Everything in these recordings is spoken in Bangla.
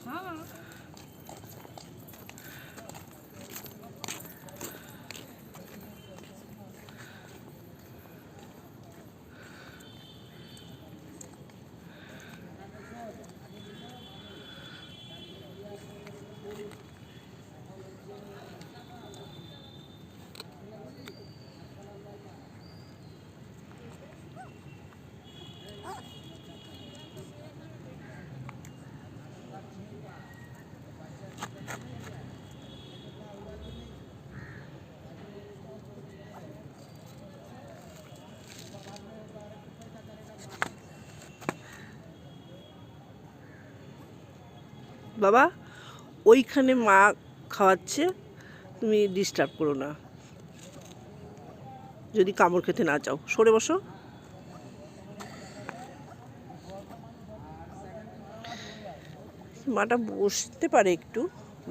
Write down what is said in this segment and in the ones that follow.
हाँ বাবা, ওইখানে মা খাওয়াচ্ছে, তুমি ডিস্টার্ব করো না। যদি কামড় খেতে না চাও সরে বসো। মাটা বসতে পারে, একটু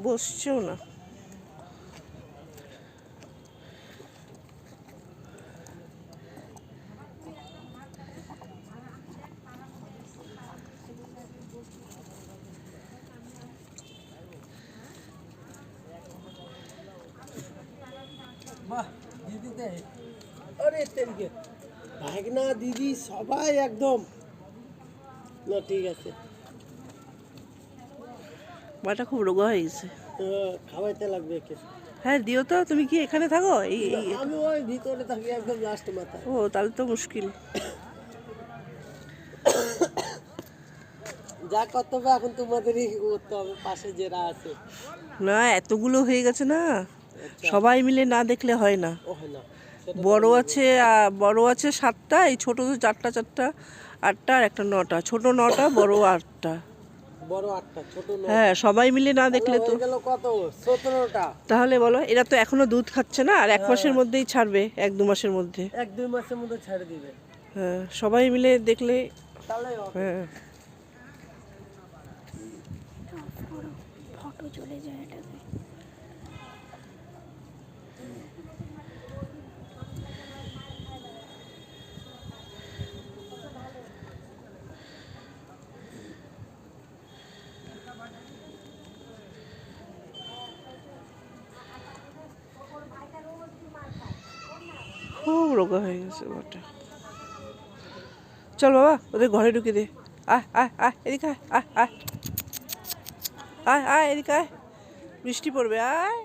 বসছেও না। বাহ দিদিতে, আরে তেলকে ভাগনা দিদি সবাই একদম না, ঠিক আছে। মাটা খুব রোগা হয়ে গেছে। খাওয়াইতে লাগবে একে। হ্যাঁ দিও তো। তুমি কি এখানে থাকো? আমি ওই ভিতরে থাকি, একদম লাস্ট মাথা। ও তাহলে তো মুশকিল। যা করতে হবে এখন তোমাদেরই করতে হবে, পাশে যারা আছে। না, এতগুলো হয়ে গেছে না, সবাই মিলে না দেখলে হয় না। ও হয় না, বড় আছে 7টা, এই ছোট তো 4টা 8টা আর একটা 9টা। ছোট 9টা, বড় 8টা। বড় 8টা, ছোট 9টা। হ্যাঁ, সবাই মিলে না দেখলে তো। গেল কত? 17টা। তাহলে বলো, এরা তো এখনো দুধ খাচ্ছে না, আর 1 মাসের মধ্যেই ছাড়বে, 1-2 মাসের মধ্যে। 1-2 মাসের মধ্যে ছেড়ে দিবে। হ্যাঁ, সবাই মিলে দেখলে। তাহলে হ্যাঁ, ফটো চলে যায় এটাতে। খুব রোগা হয়ে গেছে ওটা। চল বাবা, ওদের ঘরে ঢুকে দে। আয় আয় আয়, এদিকে আয়, আয় আয় আয় আয়, এদিকে আয়, বৃষ্টি পড়বে, আয়।